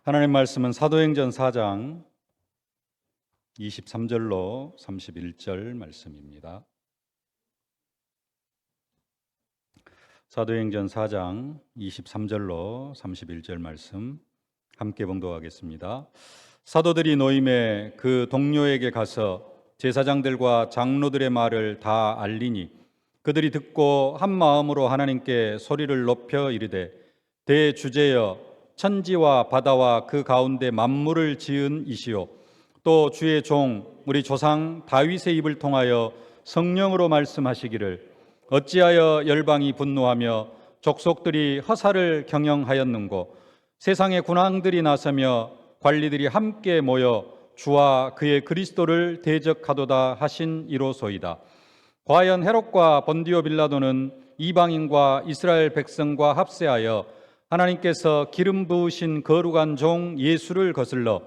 하나님 말씀은 사도행전 4장 23절로 31절 말씀입니다. 사도행전 4장 23절로 31절 말씀 함께 봉독하겠습니다. 사도들이 노임에 그 동료에게 가서 제사장들과 장로들의 말을 다 알리니 그들이 듣고 한 마음으로 하나님께 소리를 높여 이르되 대주제여 천지와 바다와 그 가운데 만물을 지은 이시오 또 주의 종 우리 조상 다윗의 입을 통하여 성령으로 말씀하시기를 어찌하여 열방이 분노하며 족속들이 허사를 경영하였는고 세상의 군왕들이 나서며 관리들이 함께 모여 주와 그의 그리스도를 대적하도다 하신 이로소이다. 과연 헤롯과 본디오 빌라도는 이방인과 이스라엘 백성과 합세하여 하나님께서 기름 부으신 거룩한 종 예수를 거슬러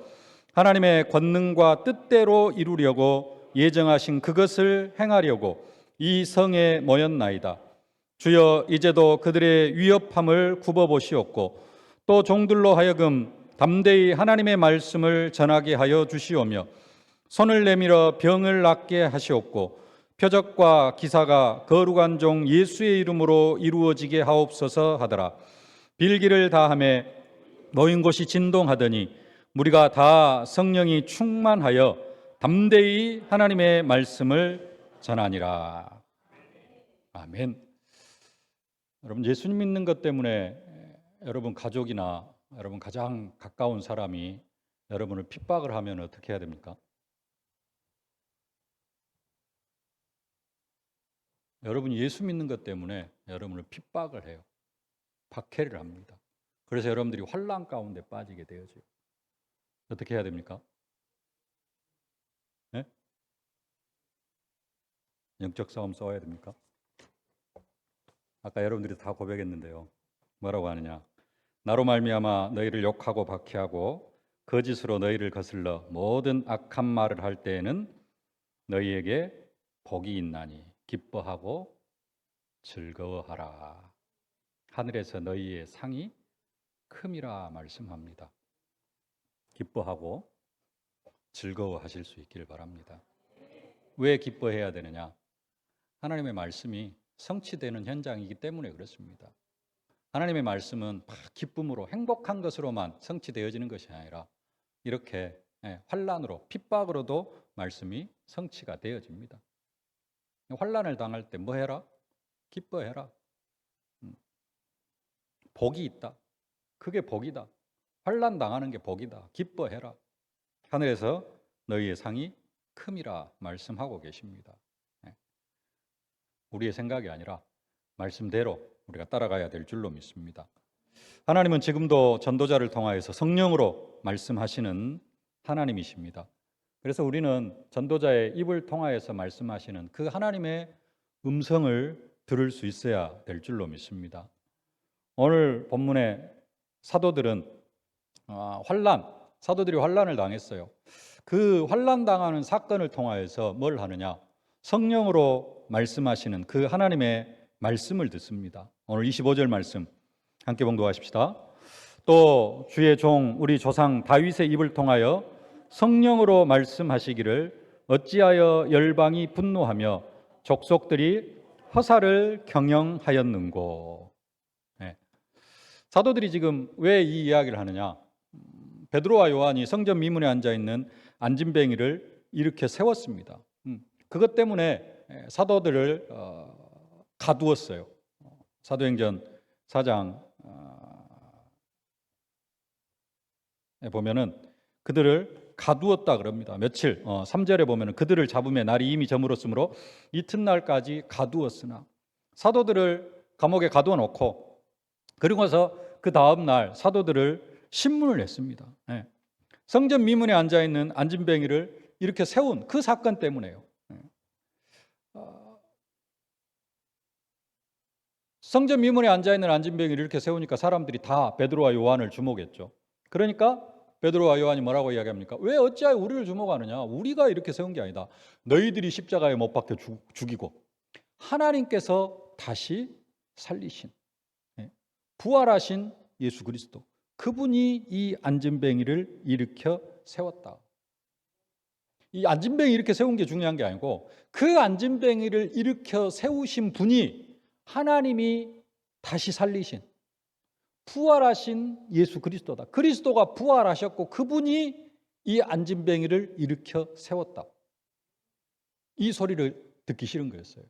하나님의 권능과 뜻대로 이루려고 예정하신 그것을 행하려고 이 성에 모였나이다. 주여 이제도 그들의 위협함을 굽어보시옵고 또 종들로 하여금 담대히 하나님의 말씀을 전하게 하여 주시오며 손을 내밀어 병을 낫게 하시옵고 표적과 기사가 거룩한 종 예수의 이름으로 이루어지게 하옵소서 하더라. 빌기를 다하며 모인 곳이 진동하더니 우리가 다 성령이 충만하여 담대히 하나님의 말씀을 전하니라. 아멘. 여러분, 예수님 믿는 것 때문에 여러분 가족이나 여러분 가장 가까운 사람이 여러분을 핍박을 하면 어떻게 해야 됩니까? 여러분이 예수 믿는 것 때문에 여러분을 핍박을 해요. 박해를 합니다. 그래서 여러분들이 환난 가운데 빠지게 되어져요. 어떻게 해야 됩니까? 네? 영적 싸움 싸워야 됩니까? 아까 여러분들이 다 고백했는데요. 뭐라고 하느냐? 나로 말미암아 너희를 욕하고 박해하고 거짓으로 너희를 거슬러 모든 악한 말을 할 때에는 너희에게 복이 있나니 기뻐하고 즐거워하라. 하늘에서 너희의 상이 큼이라 말씀합니다. 기뻐하고 즐거워하실 수 있기를 바랍니다. 왜 기뻐해야 되느냐? 하나님의 말씀이 성취되는 현장이기 때문에 그렇습니다. 하나님의 말씀은 기쁨으로 행복한 것으로만 성취되어지는 것이 아니라 이렇게 환난으로 핍박으로도 말씀이 성취가 되어집니다. 환난을 당할 때 뭐 해라? 기뻐해라. 복이 있다. 그게 복이다. 환난 당하는 게 복이다. 기뻐해라. 하늘에서 너희의 상이 큼이라 말씀하고 계십니다. 우리의 생각이 아니라 말씀대로 우리가 따라가야 될 줄로 믿습니다. 하나님은 지금도 전도자를 통하여서 성령으로 말씀하시는 하나님이십니다. 그래서 우리는 전도자의 입을 통하여서 말씀하시는 그 하나님의 음성을 들을 수 있어야 될 줄로 믿습니다. 오늘 본문의 사도들은 사도들이 환난을 당했어요. 그 환난 당하는 사건을 통하여서 뭘 하느냐? 성령으로 말씀하시는 그 하나님의 말씀을 듣습니다. 오늘 25절 말씀 함께 봉독하십시다. 또 주의 종 우리 조상 다윗의 입을 통하여 성령으로 말씀하시기를 어찌하여 열방이 분노하며 족속들이 허사를 경영하였는고. 사도들이 지금 왜 이 이야기를 하느냐? 베드로와 요한이 성전 미문에 앉아 있는 안진뱅이를 이렇게 세웠습니다. 그것 때문에 사도들을 가두었어요. 사도행전 4장 보면은 그들을 가두었다 그럽니다. 며칠 3절에 보면은 그들을 잡음에 날이 이미 저물었으므로 이튿날까지 가두었으나 사도들을 감옥에 가두어 놓고 그리고서 그 다음 날 사도들을 신문을 냈습니다. 성전 미문에 앉아 있는 안진뱅이를 이렇게 세운 그 사건 때문에요. 성전 미문에 앉아 있는 안진뱅이를 이렇게 세우니까 사람들이 다 베드로와 요한을 주목했죠. 그러니까 베드로와 요한이 뭐라고 이야기합니까? 왜 어찌하여 우리를 주목하느냐? 우리가 이렇게 세운 게 아니다. 너희들이 십자가에 못 박혀 죽이고 하나님께서 다시 살리신 부활하신 예수 그리스도 그분이 이 안진뱅이를 일으켜 세웠다. 이 안진뱅이 이렇게 세운 게 중요한 게 아니고 그 안진뱅이를 일으켜 세우신 분이 하나님이 다시 살리신 부활하신 예수 그리스도다. 그리스도가 부활하셨고 그분이 이 안진뱅이를 일으켜 세웠다. 이 소리를 듣기 싫은 거였어요.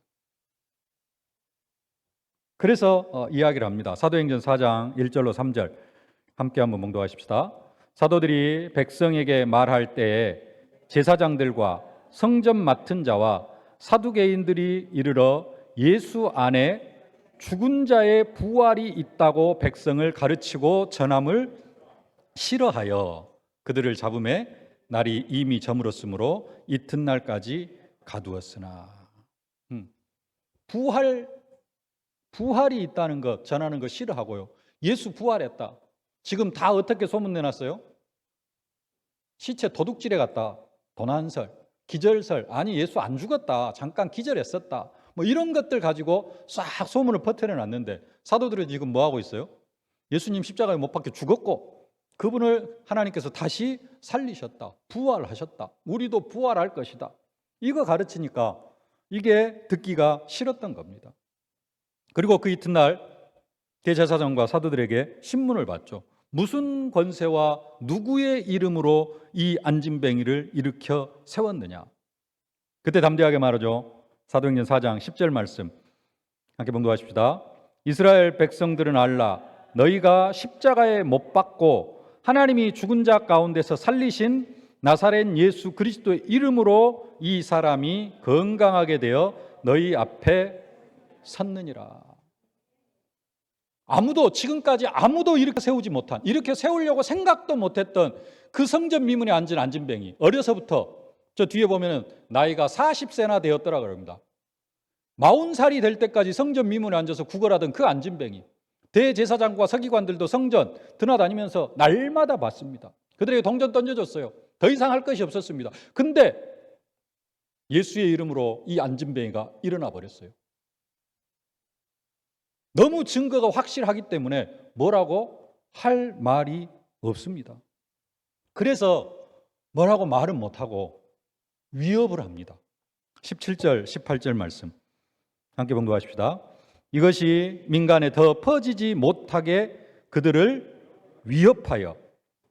그래서 이야기를 합니다. 사도행전 4장 1절로 3절 함께 한번 봉독하십시다. 사도들이 백성에게 말할 때에 제사장들과 성전 맡은 자와 사두개인들이 이르러 예수 안에 죽은 자의 부활이 있다고 백성을 가르치고 전함을 싫어하여 그들을 잡음에 날이 이미 저물었으므로 이튿날까지 가두었으나. 부활이 있다는 것 전하는 거 싫어하고요. 예수 부활했다. 지금 다 어떻게 소문내놨어요? 시체 도둑질해 갔다. 도난설, 기절설, 아니 예수 안 죽었다. 잠깐 기절했었다. 뭐 이런 것들 가지고 싹 소문을 퍼뜨려놨는데 사도들은 지금 뭐 하고 있어요? 예수님 십자가에 못 박혀 죽었고 그분을 하나님께서 다시 살리셨다. 부활하셨다. 우리도 부활할 것이다. 이거 가르치니까 이게 듣기가 싫었던 겁니다. 그리고 그 이튿날 대제사장과 사도들에게 신문을 받죠. 무슨 권세와 누구의 이름으로 이 안진뱅이를 일으켜 세웠느냐. 그때 담대하게 말하죠. 사도행전 4장 10절 말씀 함께 봉독하십시다. 이스라엘 백성들은 알라. 너희가 십자가에 못 박고 하나님이 죽은 자 가운데서 살리신 나사렛 예수 그리스도의 이름으로 이 사람이 건강하게 되어 너희 앞에 섰느니라. 지금까지 아무도 이렇게 세우지 못한, 이렇게 세우려고 생각도 못했던 그 성전 미문에 앉은 안진뱅이, 어려서부터 저 뒤에 보면은 나이가 40세나 되었더라 그럽니다. 40살이 될 때까지 성전 미문에 앉아서 구걸하던 그 안진뱅이, 대제사장과 서기관들도 성전 드나다니면서 날마다 봤습니다. 그들에게 동전 던져줬어요. 더 이상 할 것이 없었습니다. 근데 예수의 이름으로 이 안진뱅이가 일어나 버렸어요. 너무 증거가 확실하기 때문에 뭐라고 할 말이 없습니다. 그래서 뭐라고 말은 못하고 위협을 합니다. 17절, 18절 말씀 함께 봉독하십시다. 이것이 민간에 더 퍼지지 못하게 그들을 위협하여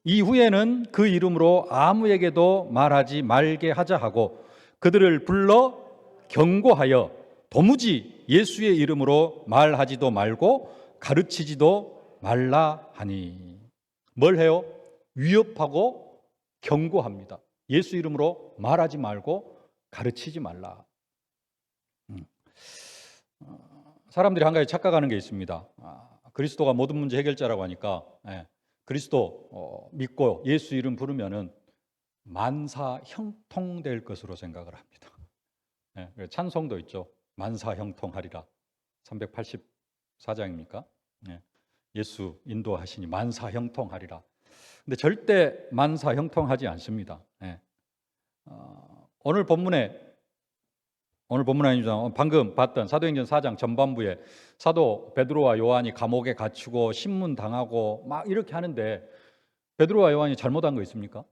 이후에는 그 이름으로 아무에게도 말하지 말게 하자 하고 그들을 불러 경고하여 도무지 예수의 이름으로 말하지도 말고 가르치지도 말라 하니. 뭘 해요? 위협하고 경고합니다. 예수 이름으로 말하지 말고 가르치지 말라. 사람들이 한 가지 착각하는 게 있습니다. 그리스도가 모든 문제 해결자라고 하니까 그리스도 믿고 예수 이름 부르면은 만사 형통될 것으로 생각을 합니다. 찬송도 있죠. 만사 형통하리라. 384장입니까? 예수 인도하시니 만사 형통하리라. 근데 절대 만사 형통하지 않습니다. 오늘 본문에 아니죠. 방금 봤던 사도행전 4장 전반부에 사도 베드로와 요한이 감옥에 갇히고 신문 당하고 막 이렇게 하는데 베드로와 요한이 잘못한 거 있습니까?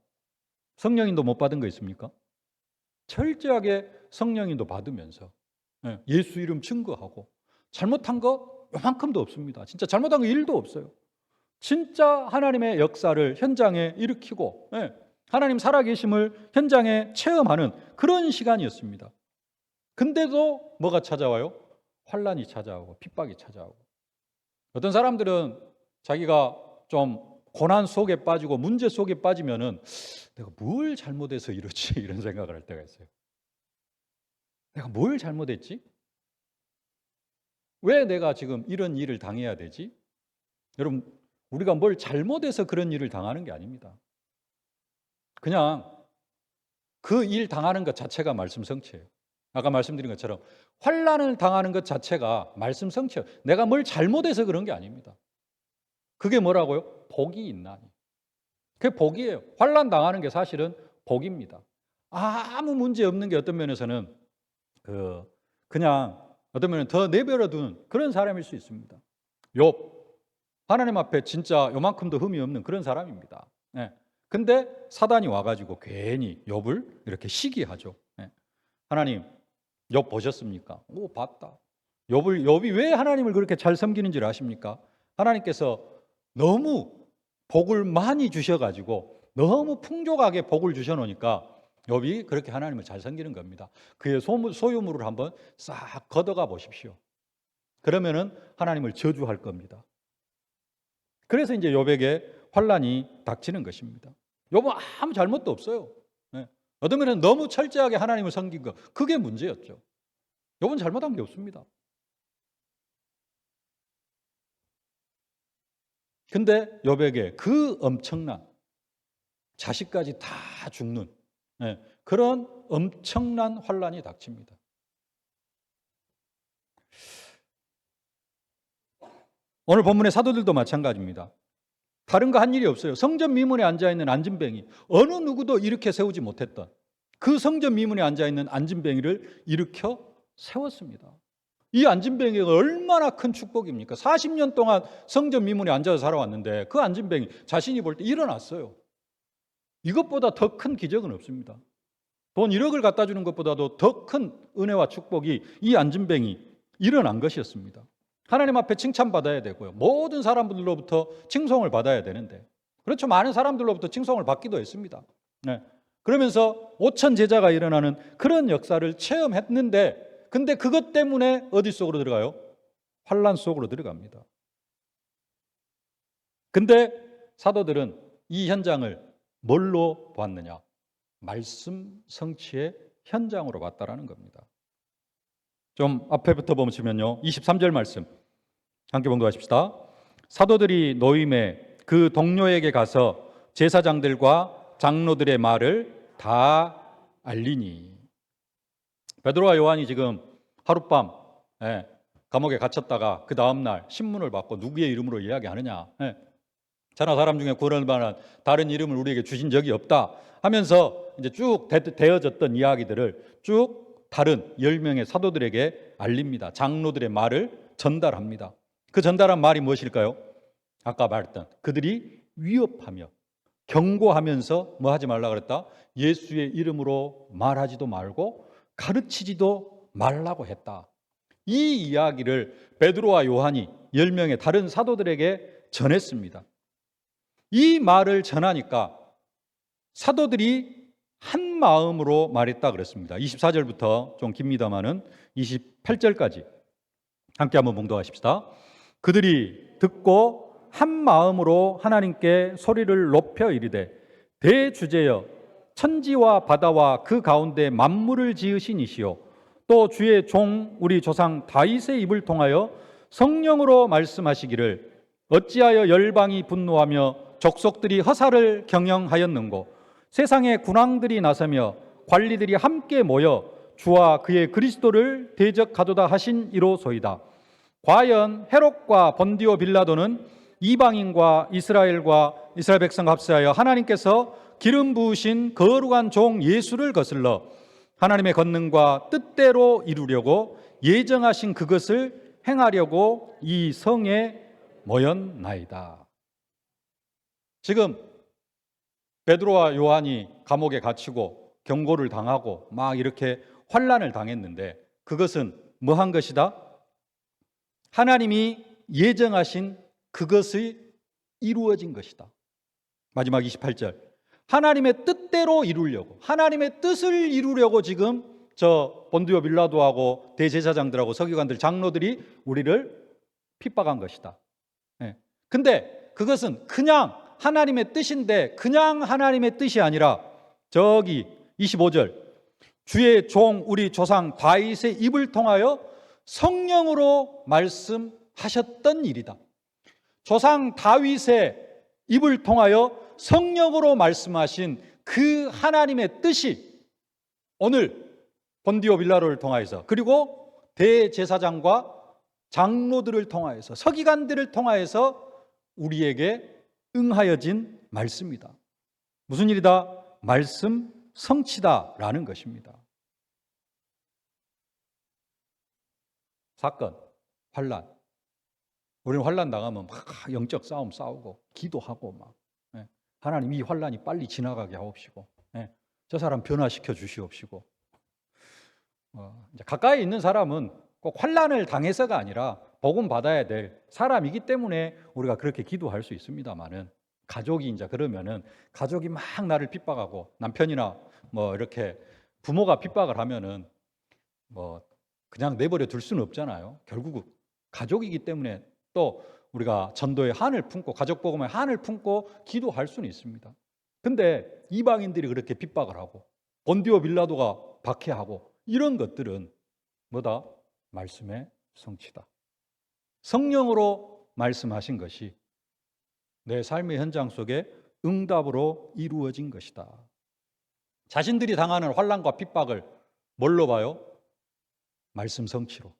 성령인도 못 받은 거 있습니까? 철저하게 성령인도 받으면서 예수 이름 증거하고 잘못한 거 요만큼도 없습니다. 진짜 잘못한 거 1도 없어요. 진짜 하나님의 역사를 현장에 일으키고 하나님 살아계심을 현장에 체험하는 그런 시간이었습니다. 근데도 뭐가 찾아와요? 환란이 찾아오고 핍박이 찾아오고. 어떤 사람들은 자기가 좀 고난 속에 빠지고 문제 속에 빠지면은 내가 뭘 잘못해서 이러지? 이런 생각을 할 때가 있어요. 내가 뭘 잘못했지? 왜 내가 지금 이런 일을 당해야 되지? 여러분, 우리가 뭘 잘못해서 그런 일을 당하는 게 아닙니다. 그냥 그 일 당하는 것 자체가 말씀 성취예요. 아까 말씀드린 것처럼 환난을 당하는 것 자체가 말씀 성취예요. 내가 뭘 잘못해서 그런 게 아닙니다. 그게 뭐라고요? 복이 있나니. 그게 복이에요. 환난 당하는 게 사실은 복입니다. 아무 문제 없는 게 어떤 면에서는 그냥 어떤 면은 더 내버려 두는 그런 사람일 수 있습니다. 욥 하나님 앞에 진짜 요만큼도 흠이 없는 그런 사람입니다. 예. 근데 사단이 와가지고 괜히 욥을 이렇게 시기하죠. 예. 하나님, 욥 보셨습니까? 오, 봤다. 욥이 왜 하나님을 그렇게 잘 섬기는지를 아십니까? 하나님께서 너무 복을 많이 주셔가지고 너무 풍족하게 복을 주셔놓으니까 욥이 그렇게 하나님을 잘 섬기는 겁니다. 그의 소유물을 한번 싹 걷어가 보십시오. 그러면은 하나님을 저주할 겁니다. 그래서 이제 욥에게 환란이 닥치는 것입니다. 욥은 아무 잘못도 없어요. 네. 어떤 면은 너무 철저하게 하나님을 섬긴 것, 그게 문제였죠. 욥은 잘못한 게 없습니다. 근데 욥에게 그 엄청난 자식까지 다 죽는 그런 엄청난 환란이 닥칩니다. 오늘 본문의 사도들도 마찬가지입니다. 다른 거 한 일이 없어요. 성전 미문에 앉아있는 안진뱅이, 어느 누구도 일으켜 세우지 못했던 그 성전 미문에 앉아있는 안진뱅이를 일으켜 세웠습니다. 이 안진뱅이가 얼마나 큰 축복입니까? 40년 동안 성전 미문에 앉아서 살아왔는데 그 안진뱅이 자신이 볼 때 일어났어요. 이것보다 더 큰 기적은 없습니다. 돈 1억을 갖다 주는 것보다도 더 큰 은혜와 축복이 이 안진뱅이 일어난 것이었습니다. 하나님 앞에 칭찬받아야 되고요. 모든 사람들로부터 칭송을 받아야 되는데, 그렇죠. 많은 사람들로부터 칭송을 받기도 했습니다. 네. 그러면서 5천 제자가 일어나는 그런 역사를 체험했는데, 근데 그것 때문에 어디 속으로 들어가요? 환란 속으로 들어갑니다. 근데 사도들은 이 현장을 뭘로 보았느냐? 말씀 성취의 현장으로 봤다라는 겁니다. 좀 앞에부터 보시면요, 23절 말씀 함께 봉독하십시다. 사도들이 노임에 그 동료에게 가서 제사장들과 장로들의 말을 다 알리니. 베드로와 요한이 지금 하룻밤 감옥에 갇혔다가 그 다음날 신문을 받고 누구의 이름으로 이야기하느냐, 자나 사람 중에 구원할 만한 다른 이름을 우리에게 주신 적이 없다 하면서 이제 쭉 되어졌던 이야기들을 쭉 다른 10명의 사도들에게 알립니다. 장로들의 말을 전달합니다. 그 전달한 말이 무엇일까요? 아까 말했던 그들이 위협하며 경고하면서 뭐 하지 말라 그랬다? 예수의 이름으로 말하지도 말고 가르치지도 말라고 했다. 이 이야기를 베드로와 요한이 10명의 다른 사도들에게 전했습니다. 이 말을 전하니까 사도들이 한 마음으로 말했다 그랬습니다. 24절부터 좀 깁니다마는 28절까지 함께 한번 봉독하십시다. 그들이 듣고 한 마음으로 하나님께 소리를 높여 이르되, 대주제여 천지와 바다와 그 가운데 만물을 지으신 이시요 또 주의 종 우리 조상 다윗의 입을 통하여 성령으로 말씀하시기를 어찌하여 열방이 분노하며 족속들이 허사를 경영하였는고 세상의 군왕들이 나서며 관리들이 함께 모여 주와 그의 그리스도를 대적하도다 하신 이로소이다. 과연 헤롯과 본디오 빌라도는 이방인과 이스라엘 백성과 합세하여 하나님께서 기름 부으신 거룩한 종 예수를 거슬러 하나님의 권능과 뜻대로 이루려고 예정하신 그것을 행하려고 이 성에 모였나이다. 지금 베드로와 요한이 감옥에 갇히고 경고를 당하고 막 이렇게 환난을 당했는데 그것은 뭐한 것이다? 하나님이 예정하신 그것이 이루어진 것이다. 마지막 28절. 하나님의 뜻대로 이루려고, 하나님의 뜻을 이루려고 지금 저 본디오 빌라도하고 대제사장들하고 서기관들, 장로들이 우리를 핍박한 것이다. 근데 그것은 그냥 하나님의 뜻인데 그냥 하나님의 뜻이 아니라 저기 25절 주의 종 우리 조상 다윗의 입을 통하여 성령으로 말씀하셨던 일이다. 조상 다윗의 입을 통하여 성령으로 말씀하신 그 하나님의 뜻이 오늘 본디오 빌라도를 통하여서 그리고 대제사장과 장로들을 통하여서 서기관들을 통하여서 우리에게 응하여진 말씀이다. 무슨 일이다? 말씀 성취다라는 것입니다. 사건, 환난, 우리는 환난 당하면 막 영적 싸움 싸우고 기도하고 막 하나님 이 환난이 빨리 지나가게 하옵시고 저 사람 변화시켜 주시옵시고 이제 가까이 있는 사람은 꼭 환난을 당해서가 아니라 복음 받아야 될 사람이기 때문에 우리가 그렇게 기도할 수 있습니다만은 가족이 이제 그러면은 가족이 막 나를 핍박하고 남편이나 뭐 이렇게 부모가 핍박을 하면은 뭐 그냥 내버려 둘 수는 없잖아요. 결국 가족이기 때문에 또 우리가 전도의 한을 품고 가족 복음의 한을 품고 기도할 수는 있습니다. 근데 이방인들이 그렇게 핍박을 하고 본디오 빌라도가 박해하고 이런 것들은 뭐다? 말씀의 성취다. 성령으로 말씀하신 것이 내 삶의 현장 속에 응답으로 이루어진 것이다. 자신들이 당하는 환난과 핍박을 뭘로 봐요? 말씀 성취로.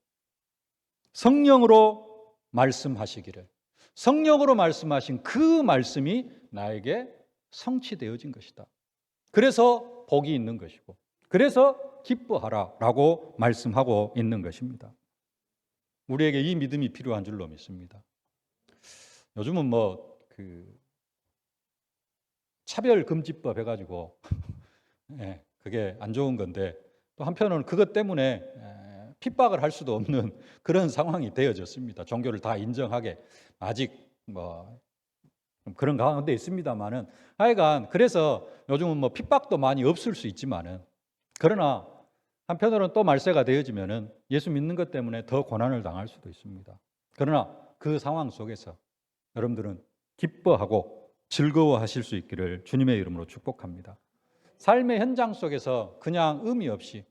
성령으로 말씀하시기를. 성령으로 말씀하신 그 말씀이 나에게 성취되어진 것이다. 그래서 복이 있는 것이고 그래서 기뻐하라라고 말씀하고 있는 것입니다. 우리에게 이 믿음이 필요한 줄로 믿습니다. 요즘은 뭐 차별금지법 해가지고 그게 안 좋은 건데 또 한편으로는 그것 때문에 핍박을 할 수도 없는 그런 상황이 되어졌습니다. 종교를 다 인정하게 아직 뭐 그런 가운데 있습니다만은 하여간 그래서 요즘은 뭐 핍박도 많이 없을 수 있지만은 그러나 한편으로는 또 말세가 되어지면은 예수 믿는 것 때문에 더 고난을 당할 수도 있습니다. 그러나 그 상황 속에서 여러분들은 기뻐하고 즐거워하실 수 있기를 주님의 이름으로 축복합니다. 삶의 현장 속에서 그냥 의미 없이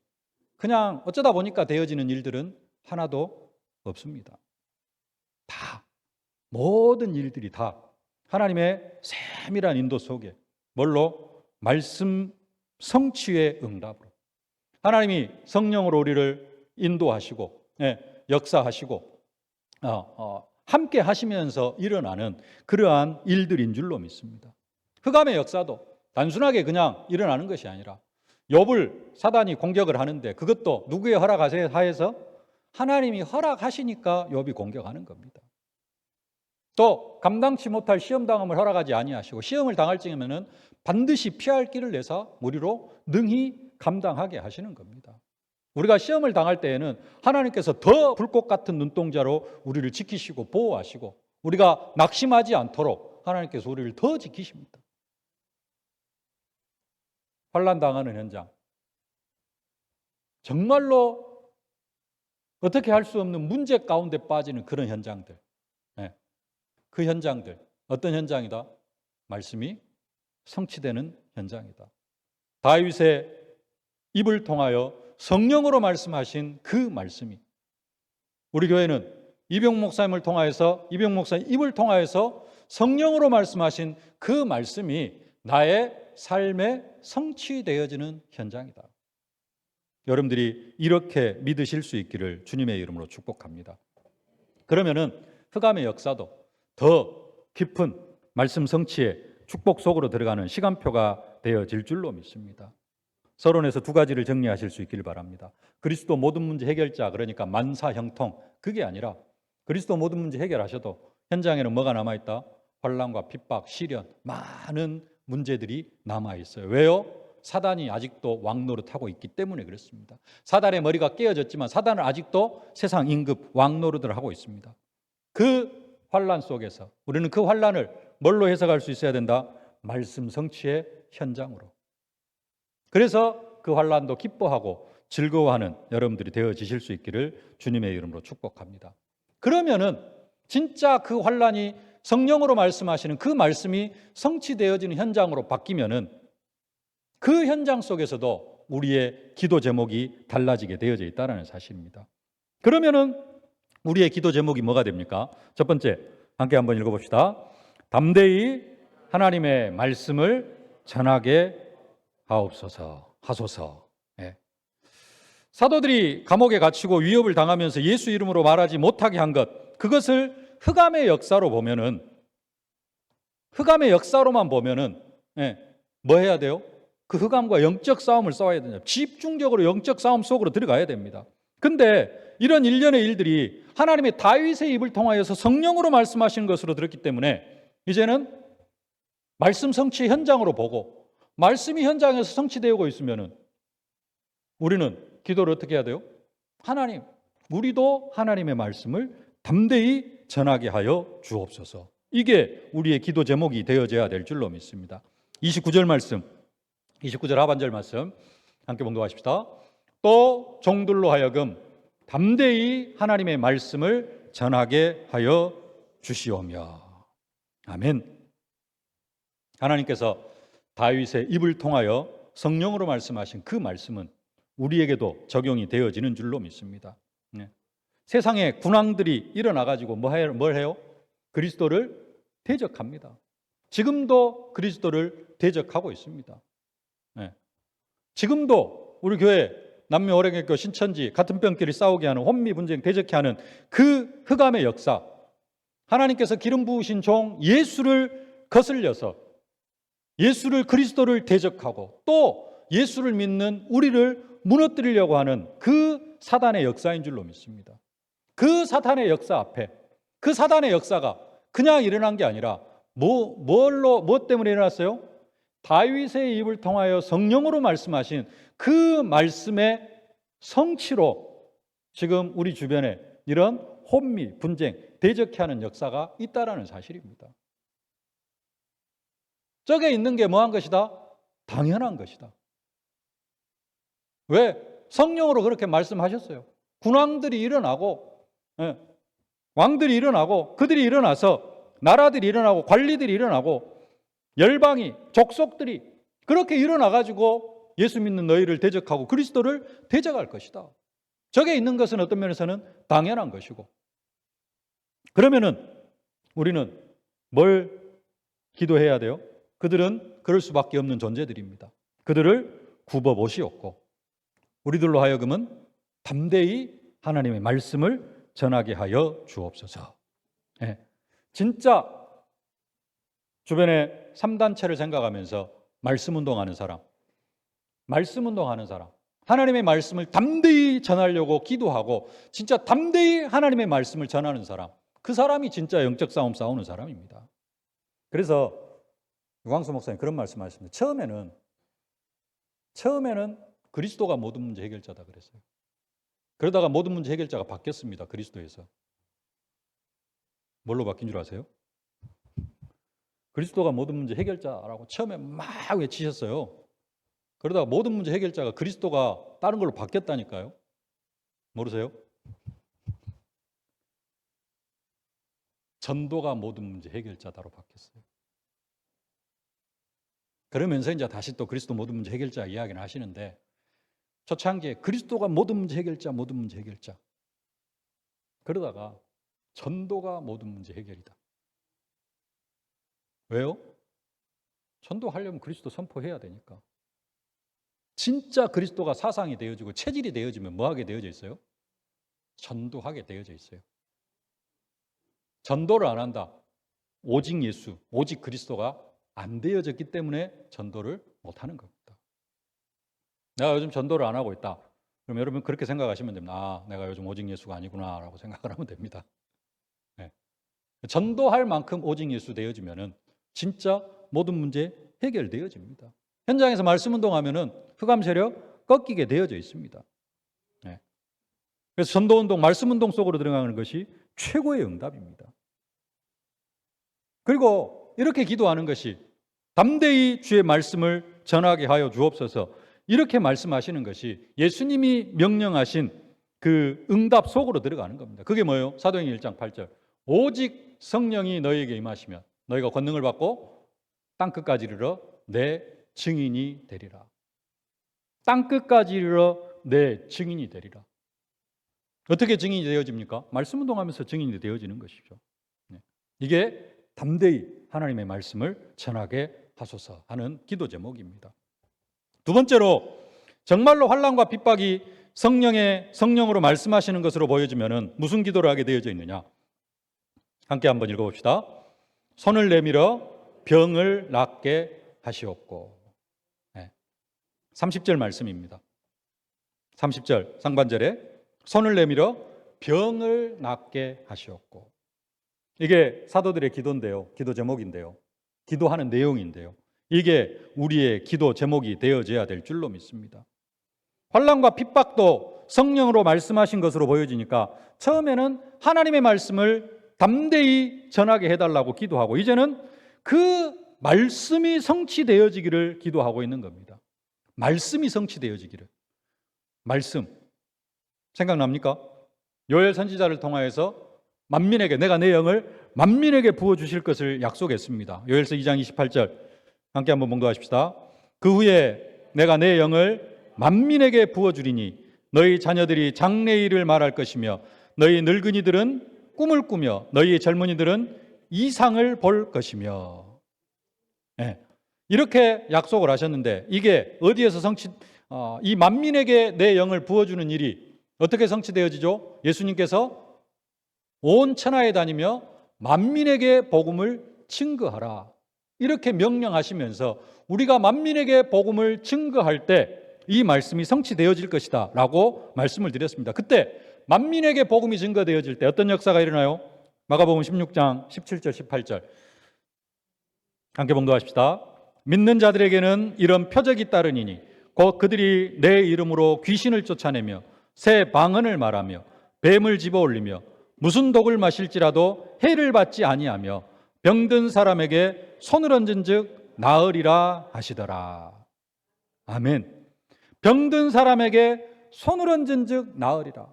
그냥 어쩌다 보니까 되어지는 일들은 하나도 없습니다. 다 모든 일들이 다 하나님의 세밀한 인도 속에 뭘로? 말씀 성취의 응답으로 하나님이 성령으로 우리를 인도하시고 역사하시고 함께 하시면서 일어나는 그러한 일들인 줄로 믿습니다. 흑암의 역사도 단순하게 그냥 일어나는 것이 아니라 욥을 사단이 공격을 하는데 그것도 누구의 허락하에서 하나님이 허락하시니까 욥이 공격하는 겁니다. 또 감당치 못할 시험당함을 허락하지 아니하시고 시험을 당할 징이면은 반드시 피할 길을 내사 우리로 능히 감당하게 하시는 겁니다. 우리가 시험을 당할 때에는 하나님께서 더 불꽃 같은 눈동자로 우리를 지키시고 보호하시고 우리가 낙심하지 않도록 하나님께서 우리를 더 지키십니다. 환난 당하는 현장, 정말로 어떻게 할 수 없는 문제 가운데 빠지는 그런 현장들, 그 현장들 어떤 현장이다? 말씀이 성취되는 현장이다. 다윗의 입을 통하여 성령으로 말씀하신 그 말씀이 우리 교회는 이병 목사님을 통하여서 이병 목사님 입을 통하여서 성령으로 말씀하신 그 말씀이 나의 삶에 성취되어지는 현장이다. 여러분들이 이렇게 믿으실 수 있기를 주님의 이름으로 축복합니다. 그러면은 흑암의 역사도 더 깊은 말씀 성취의 축복 속으로 들어가는 시간표가 되어질 줄로 믿습니다. 서론에서 두 가지를 정리하실 수 있기를 바랍니다. 그리스도 모든 문제 해결자, 그러니까 만사형통, 그게 아니라 그리스도 모든 문제 해결하셔도 현장에는 뭐가 남아있다? 환난과 핍박, 시련, 많은 문제들이 남아있어요. 왜요? 사단이 아직도 왕노릇하고 있기 때문에 그렇습니다. 사단의 머리가 깨어졌지만 사단은 아직도 세상 임금 왕노릇을 하고 있습니다. 그 환난 속에서 우리는 그 환난을 뭘로 해석할 수 있어야 된다? 말씀 성취의 현장으로. 그래서 그 환난도 기뻐하고 즐거워하는 여러분들이 되어지실 수 있기를 주님의 이름으로 축복합니다. 그러면은 진짜 그 환난이 성령으로 말씀하시는 그 말씀이 성취되어지는 현장으로 바뀌면은 그 현장 속에서도 우리의 기도 제목이 달라지게 되어져 있다는 사실입니다. 그러면은 우리의 기도 제목이 뭐가 됩니까? 첫 번째, 함께 한번 읽어봅시다. 담대히 하나님의 말씀을 전하게 하소서. 사도들이 감옥에 갇히고 위협을 당하면서 예수 이름으로 말하지 못하게 한 것, 그것을 흑암의 역사로 보면은, 흑암의 역사로만 보면은 뭐 해야 돼요? 그 흑암과 영적 싸움을 싸워야 되냐? 집중적으로 영적 싸움 속으로 들어가야 됩니다. 근데 이런 일련의 일들이 하나님의 다윗의 입을 통하여서 성령으로 말씀하시는 것으로 들었기 때문에 이제는 말씀 성취 현장으로 보고 말씀이 현장에서 성취되고 있으면은 우리는 기도를 어떻게 해야 돼요? 하나님, 우리도 하나님의 말씀을 담대히 전하게 하여 주옵소서. 이게 우리의 기도 제목이 되어져야 될 줄로 믿습니다. 29절 말씀, 29절 하반절 말씀 함께 봉독하십시다. 또 종들로 하여금 담대히 하나님의 말씀을 전하게 하여 주시오며. 아멘. 하나님께서 다윗의 입을 통하여 성령으로 말씀하신 그 말씀은 우리에게도 적용이 되어지는 줄로 믿습니다. 네. 세상에 군왕들이 일어나가지고 뭘 해요? 그리스도를 대적합니다. 지금도 그리스도를 대적하고 있습니다. 네. 지금도 우리 교회 남미 오래교회 신천지 같은 뼈끼리 싸우게 하는 혼미 분쟁 대적케 하는 그 흑암의 역사, 하나님께서 기름 부으신 종 예수를 거슬려서 예수를 그리스도를 대적하고 또 예수를 믿는 우리를 무너뜨리려고 하는 그 사단의 역사인 줄로 믿습니다. 그 사탄의 역사 앞에, 그 사단의 역사가 그냥 일어난 게 아니라 뭐 때문에 일어났어요? 다윗의 입을 통하여 성령으로 말씀하신 그 말씀의 성취로 지금 우리 주변에 이런 혼미, 분쟁, 대적케 하는 역사가 있다라는 사실입니다. 저게 있는 게 뭐한 것이다? 당연한 것이다. 왜? 성령으로 그렇게 말씀하셨어요. 군왕들이 일어나고, 왕들이 일어나고, 그들이 일어나서 나라들이 일어나고 관리들이 일어나고 열방이, 족속들이 그렇게 일어나가지고 예수 믿는 너희를 대적하고 그리스도를 대적할 것이다. 저게 있는 것은 어떤 면에서는 당연한 것이고, 그러면은 우리는 뭘 기도해야 돼요? 그들은 그럴 수밖에 없는 존재들입니다. 그들을 굽어보시옵고 우리들로 하여금은 담대히 하나님의 말씀을 전하게 하여 주옵소서. 네. 진짜 주변에 3단체를 생각하면서 말씀 운동하는 사람, 하나님의 말씀을 담대히 전하려고 기도하고 진짜 담대히 하나님의 말씀을 전하는 사람, 그 사람이 진짜 영적 싸움 싸우는 사람입니다. 그래서 유광수 목사님 그런 말씀하셨습니다. 처음에는 그리스도가 모든 문제 해결자다 그랬어요. 그러다가 모든 문제 해결자가 바뀌었습니다. 그리스도에서. 뭘로 바뀐 줄 아세요? 그리스도가 모든 문제 해결자라고 처음에 막 외치셨어요. 그러다가 모든 문제 해결자가 그리스도가 다른 걸로 바뀌었다니까요. 모르세요? 전도가 모든 문제 해결자다로 바뀌었어요. 그러면서 이제 다시 또 그리스도 모든 문제 해결자 이야기를 하시는데, 초창기에 그리스도가 모든 문제 해결자. 그러다가 전도가 모든 문제 해결이다. 왜요? 전도하려면 그리스도 선포해야 되니까. 진짜 그리스도가 사상이 되어지고 체질이 되어지면 뭐하게 되어져 있어요? 전도하게 되어져 있어요. 전도를 안 한다. 오직 예수, 오직 그리스도가 안 되어졌기 때문에 전도를 못하는 겁니다. 내가 요즘 전도를 안 하고 있다. 그럼 여러분 그렇게 생각하시면 됩니다. 아, 내가 요즘 오직 예수가 아니구나 라고 생각을 하면 됩니다. 네. 전도할 만큼 오직 예수 되어지면은 진짜 모든 문제 해결되어집니다. 현장에서 말씀 운동하면은 흑암 세력 꺾이게 되어져 있습니다. 네. 그래서 전도 운동, 말씀 운동 속으로 들어가는 것이 최고의 응답입니다. 그리고 이렇게 기도하는 것이 담대히 주의 말씀을 전하게 하여 주옵소서, 이렇게 말씀하시는 것이 예수님이 명령하신 그 응답 속으로 들어가는 겁니다. 그게 뭐예요? 사도행전 1장 8절. 오직 성령이 너희에게 임하시면 너희가 권능을 받고 땅끝까지 이르러 내 증인이 되리라. 땅끝까지 이르러 내 증인이 되리라. 어떻게 증인이 되어집니까? 말씀 운동하면서 증인이 되어지는 것이죠. 이게 담대히 하나님의 말씀을 전하게 하소서 하는 기도 제목입니다. 두 번째로, 정말로 환난과 핍박이 성령으로 말씀하시는 것으로 보여지면은 무슨 기도를 하게 되어져 있느냐? 함께 한번 읽어봅시다. 손을 내밀어 병을 낫게 하시옵고. 30절 말씀입니다. 30절 상반절에 손을 내밀어 병을 낫게 하시옵고. 이게 사도들의 기도인데요. 기도 제목인데요. 기도하는 내용인데요. 이게 우리의 기도 제목이 되어져야 될 줄로 믿습니다. 환난과 핍박도 성령으로 말씀하신 것으로 보여지니까 처음에는 하나님의 말씀을 담대히 전하게 해달라고 기도하고 이제는 그 말씀이 성취되어지기를 기도하고 있는 겁니다. 말씀이 성취되어지기를. 말씀. 생각납니까? 요엘 선지자를 통하여서 만민에게, 내가 내 영을 만민에게 부어주실 것을 약속했습니다. 요엘서 2장 28절 함께 한번 봉독하십시다. 그 후에 내가 내 영을 만민에게 부어주리니 너희 자녀들이 장래일을 말할 것이며 너희 늙은이들은 꿈을 꾸며 너희 젊은이들은 이상을 볼 것이며. 네. 이렇게 약속을 하셨는데 이게 어디에서 이 만민에게 내 영을 부어주는 일이 어떻게 성취되어지죠? 예수님께서 온 천하에 다니며 만민에게 복음을 증거하라 이렇게 명령하시면서 우리가 만민에게 복음을 증거할 때 이 말씀이 성취되어질 것이다 라고 말씀을 드렸습니다. 그때 만민에게 복음이 증거되어질 때 어떤 역사가 일어나요? 마가복음 16장 17절 18절 함께 봉독하십시다. 믿는 자들에게는 이런 표적이 따르니니 곧 그들이 내 이름으로 귀신을 쫓아내며 새 방언을 말하며 뱀을 집어올리며 무슨 독을 마실지라도 해를 받지 아니하며 병든 사람에게 손을 얹은즉 나으리라 하시더라. 아멘. 병든 사람에게 손을 얹은즉 나으리라.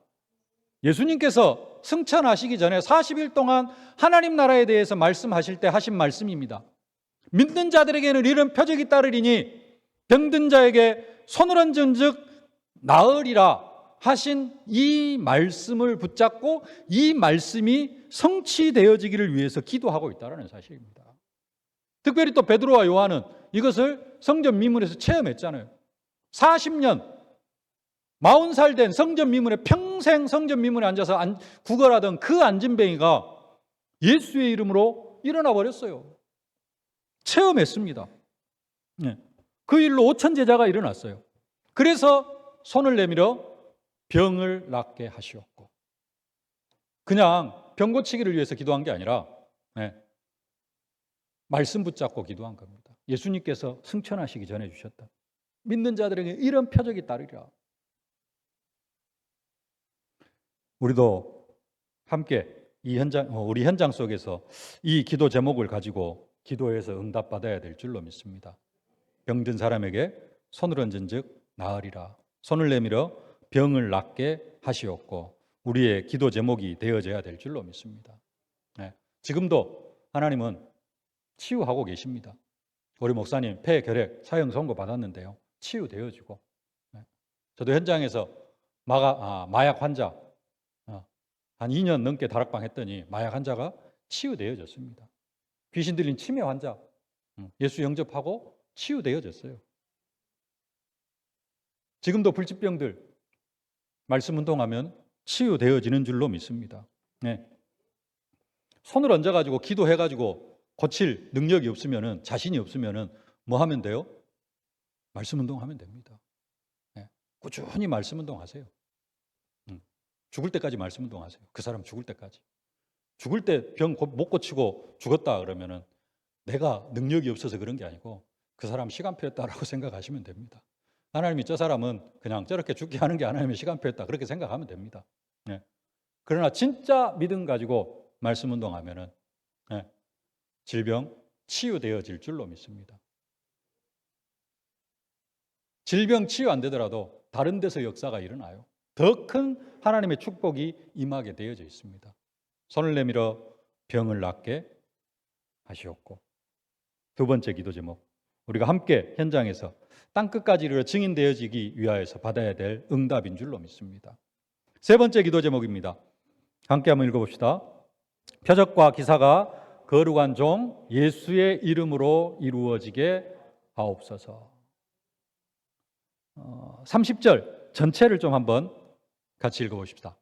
예수님께서 승천하시기 전에 40일 동안 하나님 나라에 대해서 말씀하실 때 하신 말씀입니다. 믿는 자들에게는 이런 표적이 따르리니 병든 자에게 손을 얹은즉 나으리라 하신 이 말씀을 붙잡고 이 말씀이 성취되어지기를 위해서 기도하고 있다는 사실입니다. 특별히 또 베드로와 요한은 이것을 성전 미문에서 체험했잖아요. 40년 40살 된 성전 미문에 평생 성전 미문에 앉아서 구걸하던 그 안진뱅이가 예수의 이름으로 일어나 버렸어요. 체험했습니다. 그 일로 5천 제자가 일어났어요. 그래서 손을 내밀어 병을 낫게 하시옵고. 그냥 병 고치기를 위해서 기도한 게 아니라 말씀 붙잡고 기도한 겁니다. 예수님께서 승천하시기 전에 주셨다. 믿는 자들에게 이런 표적이 따르리라. 우리도 함께 우리 현장 속에서 이 기도 제목을 가지고 기도해서 응답받아야 될 줄로 믿습니다. 병든 사람에게 손을 얹은즉 나으리라. 손을 내밀어 병을 낫게 하시옵고 우리의 기도 제목이 되어져야 될 줄로 믿습니다. 지금도 하나님은 치유하고 계십니다. 우리 목사님 폐결핵 사형 선고 받았는데요. 치유되어지고 저도 현장에서 마약 환자 한 2년 넘게 다락방 했더니 마약 환자가 치유되어졌습니다. 귀신 들린 치매 환자 예수 영접하고 치유되어졌어요. 지금도 불치병들 말씀 운동하면 치유되어지는 줄로 믿습니다. 손을 얹어가지고 기도해가지고 고칠 능력이 없으면은 자신이 없으면은 뭐 하면 돼요? 말씀 운동하면 됩니다. 꾸준히 말씀 운동하세요. 죽을 때까지 말씀 운동하세요. 그 사람 죽을 때까지. 죽을 때 병 못 고치고 죽었다 그러면은 내가 능력이 없어서 그런 게 아니고 그 사람 시간표였다라고 생각하시면 됩니다. 하나님이 저 사람은 그냥 저렇게 죽게 하는 게 하나님의 시간표였다 그렇게 생각하면 됩니다. 그러나 진짜 믿음 가지고 말씀 운동하면은 질병 치유되어질 줄로 믿습니다. 질병 치유 안 되더라도 다른 데서 역사가 일어나요. 더 큰 하나님의 축복이 임하게 되어져 있습니다. 손을 내밀어 병을 낫게 하시옵고. 두 번째 기도 제목, 우리가 함께 현장에서 땅끝까지 이르러 증인되어지기 위하여서 받아야 될 응답인 줄로 믿습니다. 세 번째 기도 제목입니다. 함께 한번 읽어봅시다. 표적과 기사가 거룩한 종 예수의 이름으로 이루어지게 하옵소서. 30절 전체를 좀 한번 같이 읽어보십시다.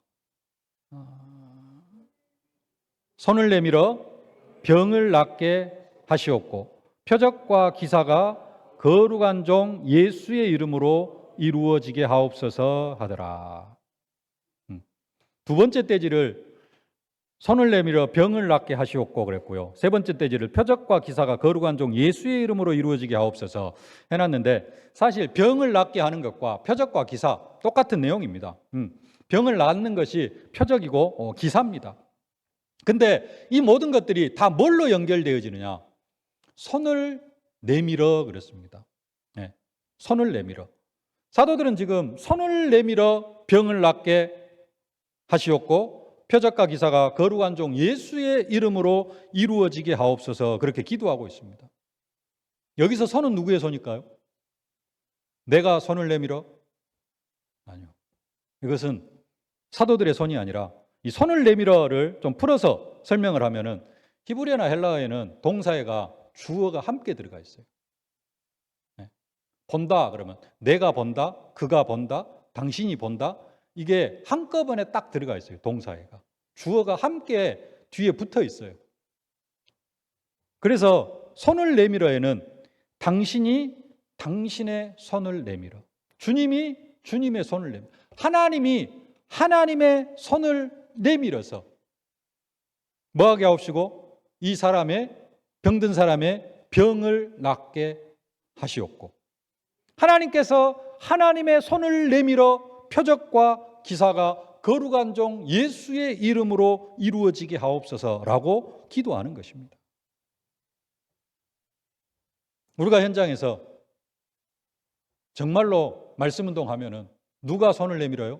손을 내밀어 병을 낫게 하시옵고 표적과 기사가 거룩한 종 예수의 이름으로 이루어지게 하옵소서 하더라. 두 번째 떼지를 손을 내밀어 병을 낫게 하시옵고 그랬고요. 세 번째 떼지를 표적과 기사가 거룩한 종 예수의 이름으로 이루어지게 하옵소서 해놨는데, 사실 병을 낫게 하는 것과 표적과 기사 똑같은 내용입니다. 병을 낫는 것이 표적이고 기사입니다. 근데 이 모든 것들이 다 뭘로 연결되어지느냐? 손을 내밀어 그랬습니다. 네, 손을 내밀어. 사도들은 지금 손을 내밀어 병을 낫게 하시옵고 표적과 기사가 거룩한 종 예수의 이름으로 이루어지게 하옵소서 그렇게 기도하고 있습니다. 여기서 손은 누구의 손일까요? 내가 손을 내밀어? 아니요. 이것은 사도들의 손이 아니라 이 손을 내밀어를 좀 풀어서 설명을 하면은 히브리어나 헬라어에는 동사가 주어가 함께 들어가 있어요. 네. 본다 그러면 내가 본다, 그가 본다, 당신이 본다, 이게 한꺼번에 딱 들어가 있어요. 동사가 주어가 함께 뒤에 붙어 있어요. 그래서 손을 내밀어에는 당신이 당신의 손을 내밀어, 주님이 주님의 손을 내밀어, 하나님이 하나님의 손을 내밀어서 뭐하게 하옵시고 이 사람의 병든 사람의 병을 낫게 하시옵고, 하나님께서 하나님의 손을 내밀어 표적과 기사가 거룩한 종 예수의 이름으로 이루어지게 하옵소서라고 기도하는 것입니다. 우리가 현장에서 정말로 말씀 운동하면은 누가 손을 내밀어요?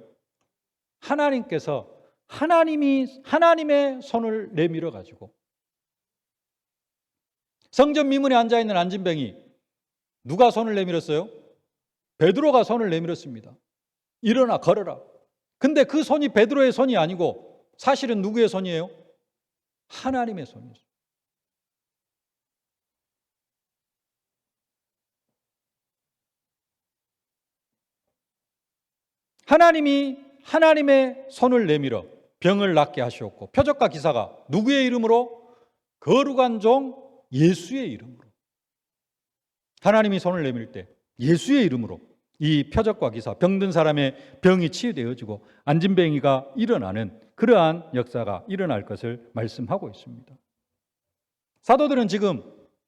하나님께서 하나님의 손을 내밀어 가지고, 성전 미문에 앉아 있는 안진뱅이 누가 손을 내밀었어요? 베드로가 손을 내밀었습니다. 일어나 걸어라. 근데 그 손이 베드로의 손이 아니고 사실은 누구의 손이에요? 하나님의 손이에요. 하나님이 하나님의 손을 내밀어 병을 낫게 하시옵고 표적과 기사가 누구의 이름으로? 거룩한 종 예수의 이름으로. 하나님이 손을 내밀 때 예수의 이름으로 이 표적과 기사, 병든 사람의 병이 치유되어지고 안진뱅이가 일어나는 그러한 역사가 일어날 것을 말씀하고 있습니다. 사도들은 지금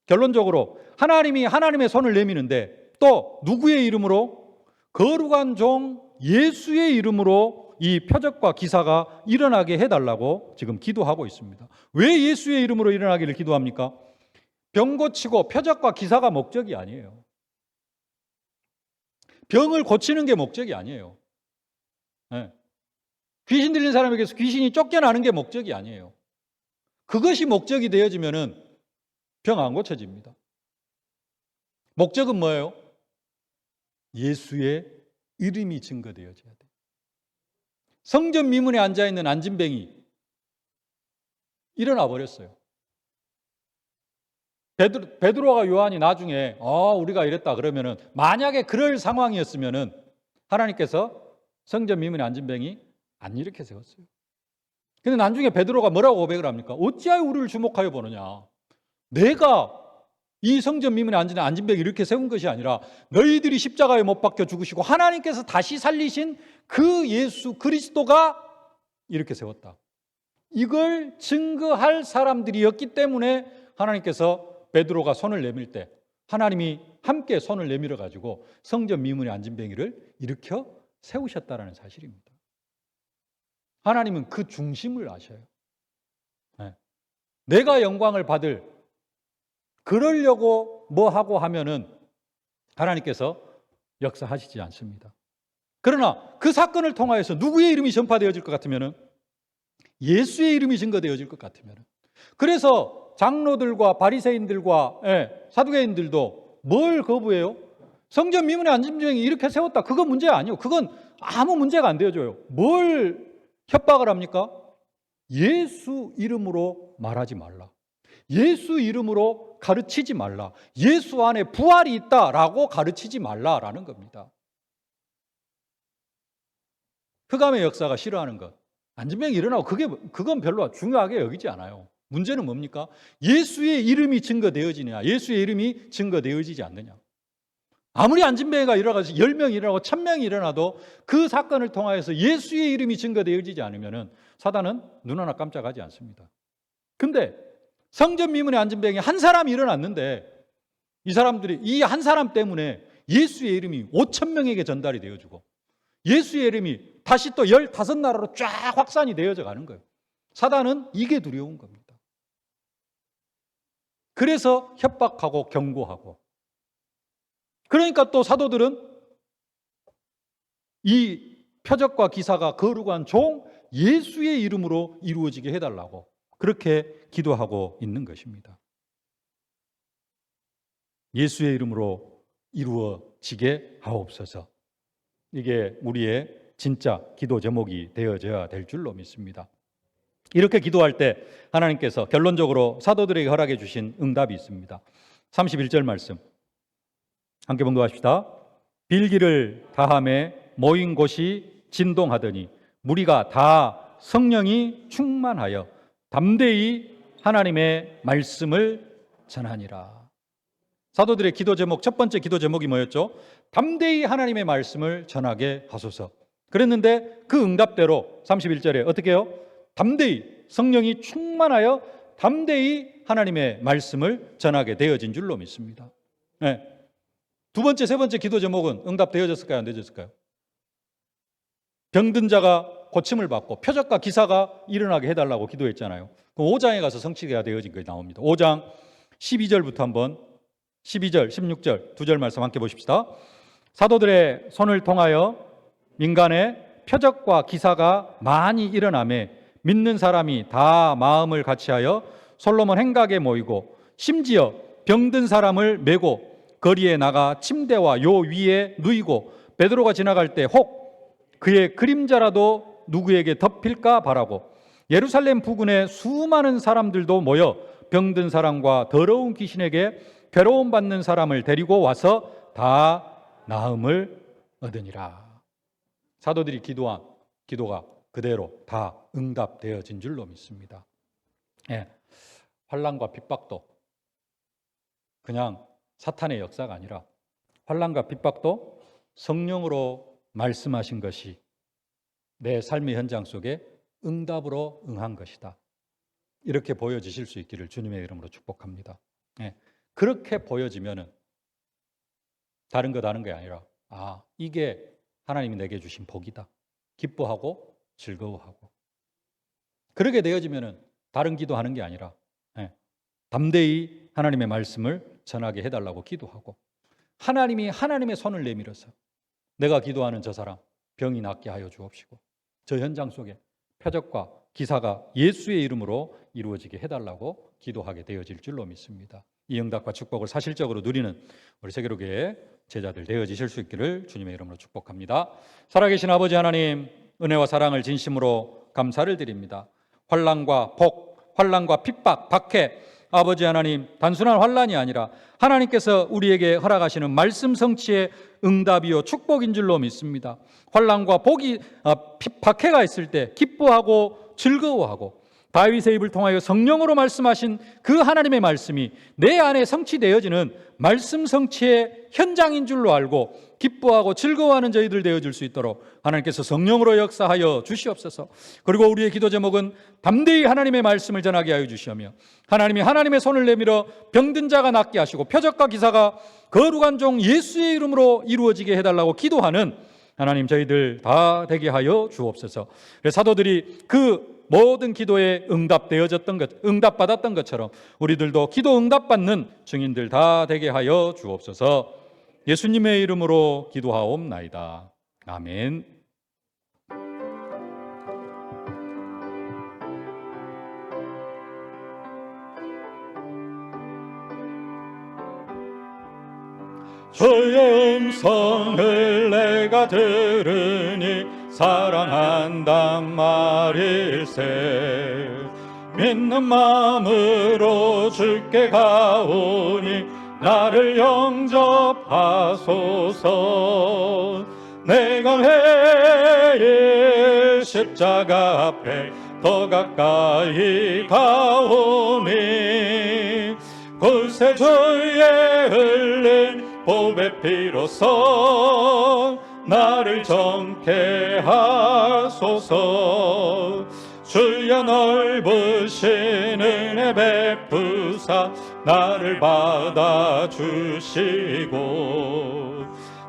결론적으로 하나님이 하나님의 손을 내미는데 또 누구의 이름으로? 거룩한 종 예수의 이름으로 이 표적과 기사가 일어나게 해달라고 지금 기도하고 있습니다. 왜 예수의 이름으로 일어나기를 기도합니까? 병 고치고 표적과 기사가 목적이 아니에요. 병을 고치는 게 목적이 아니에요. 네. 귀신 들린 사람에게서 귀신이 쫓겨나는 게 목적이 아니에요. 그것이 목적이 되어지면은 병 안 고쳐집니다. 목적은 뭐예요? 예수의 이름이 증거되어져야 돼요. 성전 미문에 앉아있는 안진뱅이 일어나 버렸어요. 베드로가 요한이 나중에 우리가 이랬다 그러면은, 만약에 그럴 상황이었으면은 하나님께서 성전 미문에 앉은 병이 안 일으켜 세웠어요. 근데 나중에 베드로가 뭐라고 고백을 합니까? 어찌하여 우리를 주목하여 보느냐? 내가 이 성전 미문에 앉은 병이 이렇게 세운 것이 아니라 너희들이 십자가에 못 박혀 죽으시고 하나님께서 다시 살리신 그 예수 그리스도가 이렇게 세웠다. 이걸 증거할 사람들이었기 때문에 하나님께서 베드로가 손을 내밀 때 하나님이 함께 손을 내밀어 가지고 성전 미문에 앉은 병이를 일으켜 세우셨다라는 사실입니다. 하나님은 그 중심을 아셔요. 네. 내가 영광을 받을, 그러려고 뭐 하고 하면은 하나님께서 역사하시지 않습니다. 그러나 그 사건을 통하여서 누구의 이름이 전파되어질 것 같으면은 예수의 이름이 증거되어질 것 같으면은, 그래서 장로들과 바리새인들과 사두개인들도 뭘 거부해요? 성전 미문에 앉은 병이 이렇게 세웠다. 그거 문제 아니에요. 그건 아무 문제가 안 되어져요. 뭘 협박을 합니까? 예수 이름으로 말하지 말라. 예수 이름으로 가르치지 말라. 예수 안에 부활이 있다라고 가르치지 말라라는 겁니다. 흑암의 역사가 싫어하는 것, 안진병이 일어나고 그건 별로 중요하게 여기지 않아요. 문제는 뭡니까? 예수의 이름이 증거되어지느냐, 예수의 이름이 증거되어지지 않느냐. 아무리 안진뱅이가 일어나서 10명이 일어나고 1000명이 일어나도 그 사건을 통하여서 예수의 이름이 증거되어지지 않으면 사단은 눈 하나 깜짝하지 않습니다. 근데 성전 미문의 안진뱅이 한 사람이 일어났는데 이 사람들이 이 한 사람 때문에 예수의 이름이 5,000명에게 전달이 되어지고 예수의 이름이 다시 또 15나라로 쫙 확산이 되어져 가는 거예요. 사단은 이게 두려운 겁니다. 그래서 협박하고 경고하고, 그러니까 또 사도들은 이 표적과 기사가 거룩한 종 예수의 이름으로 이루어지게 해달라고 그렇게 기도하고 있는 것입니다. 예수의 이름으로 이루어지게 하옵소서. 이게 우리의 진짜 기도 제목이 되어져야 될 줄로 믿습니다. 이렇게 기도할 때 하나님께서 결론적으로 사도들에게 허락해 주신 응답이 있습니다. 31절 말씀 함께 봉독합시다. 빌기를 다함에 모인 곳이 진동하더니 무리가 다 성령이 충만하여 담대히 하나님의 말씀을 전하니라. 사도들의 기도 제목, 첫 번째 기도 제목이 뭐였죠? 담대히 하나님의 말씀을 전하게 하소서. 그랬는데 그 응답대로 31절에 어떻게 해요? 담대히 성령이 충만하여 담대히 하나님의 말씀을 전하게 되어진 줄로 믿습니다. 네. 두 번째, 세 번째 기도 제목은 응답되어졌을까요? 안 되어졌을까요? 병든 자가 고침을 받고 표적과 기사가 일어나게 해달라고 기도했잖아요. 그 5장에 가서 성취가 되어진 것이 나옵니다. 5장 12절부터 한번 12절, 16절 두 절 말씀 함께 보십시다. 사도들의 손을 통하여 민간에 표적과 기사가 많이 일어나매 믿는 사람이 다 마음을 같이하여 솔로몬 행각에 모이고 심지어 병든 사람을 메고 거리에 나가 침대와 요 위에 누이고 베드로가 지나갈 때 혹 그의 그림자라도 누구에게 덮일까 바라고 예루살렘 부근에 수많은 사람들도 모여 병든 사람과 더러운 귀신에게 괴로움 받는 사람을 데리고 와서 다 나음을 얻으니라. 사도들이 기도한 기도가 그대로 다 응답되어진 줄로 믿습니다. 예, 환난과 핍박도 그냥 사탄의 역사가 아니라 환난과 핍박도 성령으로 말씀하신 것이 내 삶의 현장 속에 응답으로 응한 것이다. 이렇게 보여지실 수 있기를 주님의 이름으로 축복합니다. 예, 그렇게 보여지면은 다른 거 다른 게 아니라 이게 하나님이 내게 주신 복이다. 기뻐하고 즐거워하고. 그렇게 되어지면은 다른 기도하는 게 아니라 담대히 하나님의 말씀을 전하게 해달라고 기도하고 하나님이 하나님의 손을 내밀어서 내가 기도하는 저 사람 병이 낫게 하여 주옵시고 저 현장 속에 표적과 기사가 예수의 이름으로 이루어지게 해달라고 기도하게 되어질 줄로 믿습니다. 이 응답과 축복을 사실적으로 누리는 우리 세계로교회 제자들 되어지실 수 있기를 주님의 이름으로 축복합니다. 살아계신 아버지 하나님, 은혜와 사랑을 진심으로 감사를 드립니다. 환난과 복, 환난과 핍박, 박해, 아버지 하나님, 단순한 환난이 아니라 하나님께서 우리에게 허락하시는 말씀 성취의 응답이요 축복인 줄로 믿습니다. 환난과 복이 박해가 있을 때 기뻐하고 즐거워하고 다윗의 입을 통하여 성령으로 말씀하신 그 하나님의 말씀이 내 안에 성취되어지는 말씀 성취의 현장인 줄로 알고 기뻐하고 즐거워하는 저희들 되어줄 수 있도록 하나님께서 성령으로 역사하여 주시옵소서. 그리고 우리의 기도 제목은 담대히 하나님의 말씀을 전하게 하여 주시며 하나님이 하나님의 손을 내밀어 병든 자가 낫게 하시고 표적과 기사가 거룩한 종 예수의 이름으로 이루어지게 해달라고 기도하는 하나님 저희들 다 되게 하여 주옵소서. 사도들이 그 모든 기도에 응답받았던 것처럼 우리들도 기도 응답받는 증인들 다 되게 하여 주옵소서. 예수님의 이름으로 기도하옵나이다. 아멘. 주의 음성을 내가 들으니 사랑한단 말일세. 믿는 마음으로 주께 가오니 나를 영접하소서. 내가 매일 십자가 앞에 더 가까이 가오니 구세주의 흘린 보배 피로써 나를 정케 하소서. 주여 넓으신 은혜 베푸사 나를 받아주시고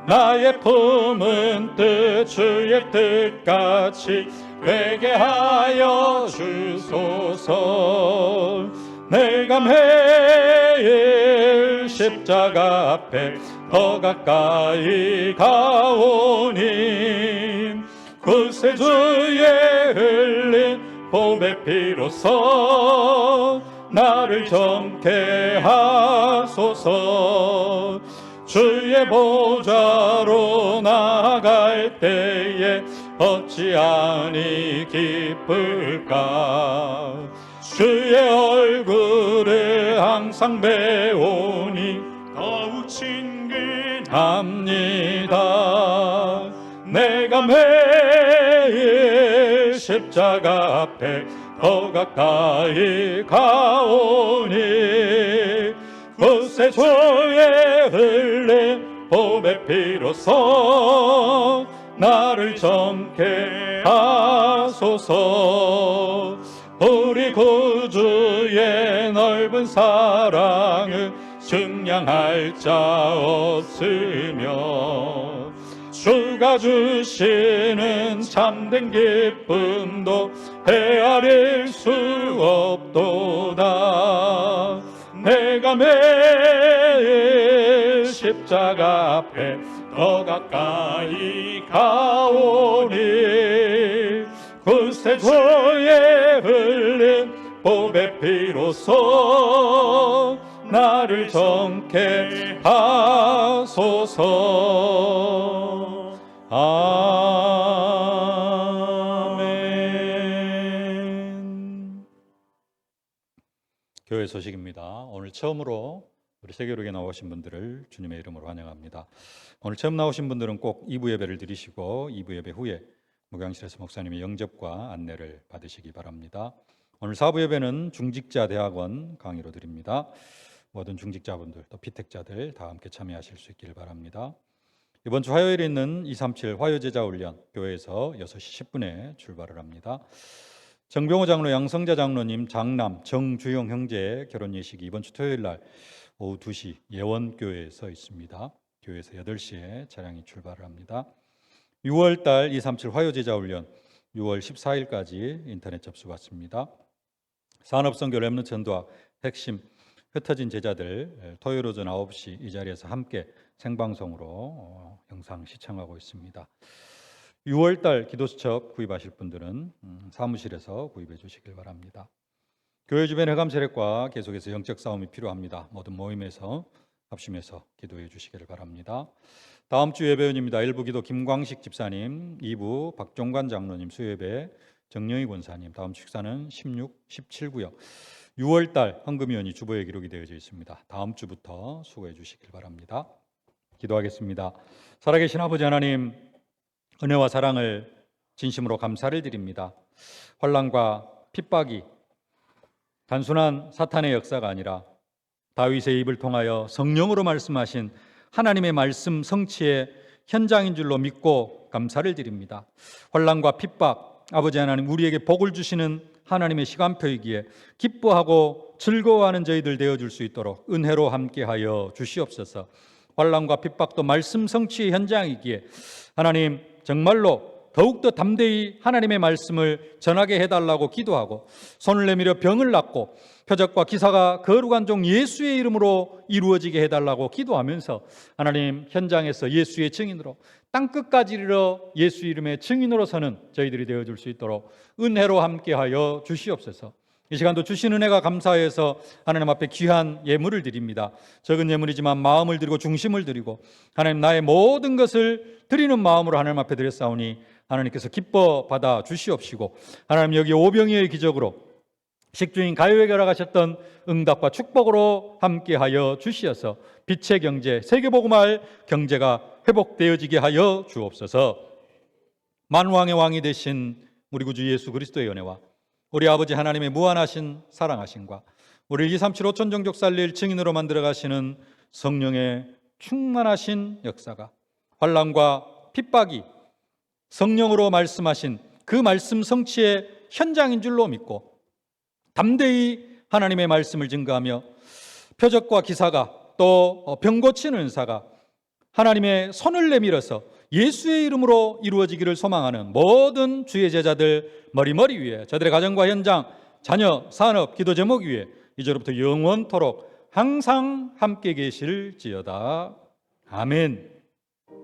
나의 품은 뜻 주의 뜻같이 되게 하여 주소서. 내가 매일 십자가 앞에 더 가까이 가오니 구세주의 흘린 보배 피로써 나를 정케 하소서. 주의 보좌로 나아갈 때에 어찌하니 기쁠까. 주의 얼굴을 항상 배우니 더욱 친근합니다. 내가 매일 십자가 앞에 더 가까이 가오니 구세주의 흘린 보배 피로써 나를 정케 하소서. 우리 구주의 넓은 사랑은 증량할 자 없으며 주가 주시는 참된 기쁨도 헤아릴 수 없도다. 내가 매일 십자가 앞에 더 가까이 가오니 구세주의 흘린 보배 피로써 나를 정케 하소서. 아멘. 교회 소식입니다. 오늘 처음으로 우리 세계로에 나오신 분들을 주님의 이름으로 환영합니다. 오늘 처음 나오신 분들은 꼭 2부 예배를 드리시고 2부 예배 후에 목양실에서 목사님의 영접과 안내를 받으시기 바랍니다. 오늘 4부 예배는 중직자 대학원 강의로 드립니다. 모든 중직자분들 또 피택자들 다 함께 참여하실 수 있기를 바랍니다. 이번 주 화요일에 있는 237 화요제자훈련 교회에서 6시 10분에 출발을 합니다. 정병호 장로, 양성자 장로님, 장남, 정주영 형제의 결혼 예식이 이번 주 토요일 날 오후 2시 예원교회에서 있습니다. 교회에서 8시에 차량이 출발을 합니다. 6월 달 237 화요제자훈련 6월 14일까지 인터넷 접수 받습니다. 산업선교 렘넌트 전도학 핵심 흩어진 제자들 토요일 오전 9시 이 자리에서 함께 생방송으로 영상 시청하고 있습니다. 6월 달 기도수첩 구입하실 분들은 사무실에서 구입해 주시길 바랍니다. 교회 주변 회감 세력과 계속해서 영적 싸움이 필요합니다. 모든 모임에서 합심해서 기도해 주시기를 바랍니다. 다음 주 예배원입니다. 1부 기도 김광식 집사님, 2부 박종관 장로님, 수요예배 정영희 권사님, 다음 주 식사는 16, 17구역 6월 달 헌금위원이 주보에 기록이 되어져 있습니다. 다음 주부터 수고해 주시길 바랍니다. 기도하겠습니다. 살아계신 아버지 하나님, 은혜와 사랑을 진심으로 감사를 드립니다. 환난과 핍박이 단순한 사탄의 역사가 아니라 다윗의 입을 통하여 성령으로 말씀하신 하나님의 말씀 성취의 현장인 줄로 믿고 감사를 드립니다. 환난과 핍박, 아버지 하나님 우리에게 복을 주시는 하나님의 시간표이기에 기뻐하고 즐거워하는 저희들 되어줄 수 있도록 은혜로 함께하여 주시옵소서. 환난과 핍박도 말씀 성취의 현장이기에 하나님 정말로 더욱더 담대히 하나님의 말씀을 전하게 해달라고 기도하고 손을 내밀어 병을 낫고 표적과 기사가 거룩한 종 예수의 이름으로 이루어지게 해달라고 기도하면서 하나님 현장에서 예수의 증인으로 땅끝까지 이르러 예수 이름의 증인으로 서는 저희들이 되어줄 수 있도록 은혜로 함께하여 주시옵소서. 이 시간도 주신 은혜가 감사해서 하나님 앞에 귀한 예물을 드립니다. 적은 예물이지만 마음을 드리고 중심을 드리고 하나님 나의 모든 것을 드리는 마음으로 하나님 앞에 드렸사오니 하나님께서 기뻐 받아 주시옵시고 하나님 여기 오병이어의 기적으로 식주인 가요에 결합하셨던 응답과 축복으로 함께하여 주시어서 빛의 경제, 세계복음할 경제가 회복되어지게 하여 주옵소서. 만왕의 왕이 되신 우리 구주 예수 그리스도의 은혜와 우리 아버지 하나님의 무한하신 사랑하심과 우리 237 5천 종족 살릴 증인으로 만들어 가시는 성령의 충만하신 역사가, 환난과 핍박이 성령으로 말씀하신 그 말씀 성취의 현장인 줄로 믿고 담대히 하나님의 말씀을 증거하며 표적과 기사가 또 병 고치는 은사가 하나님의 손을 내밀어서 예수의 이름으로 이루어지기를 소망하는 모든 주의 제자들 머리머리 위에, 저들의 가정과 현장, 자녀, 산업, 기도 제목 위에 이제로부터 영원토록 항상 함께 계실지어다. 아멘.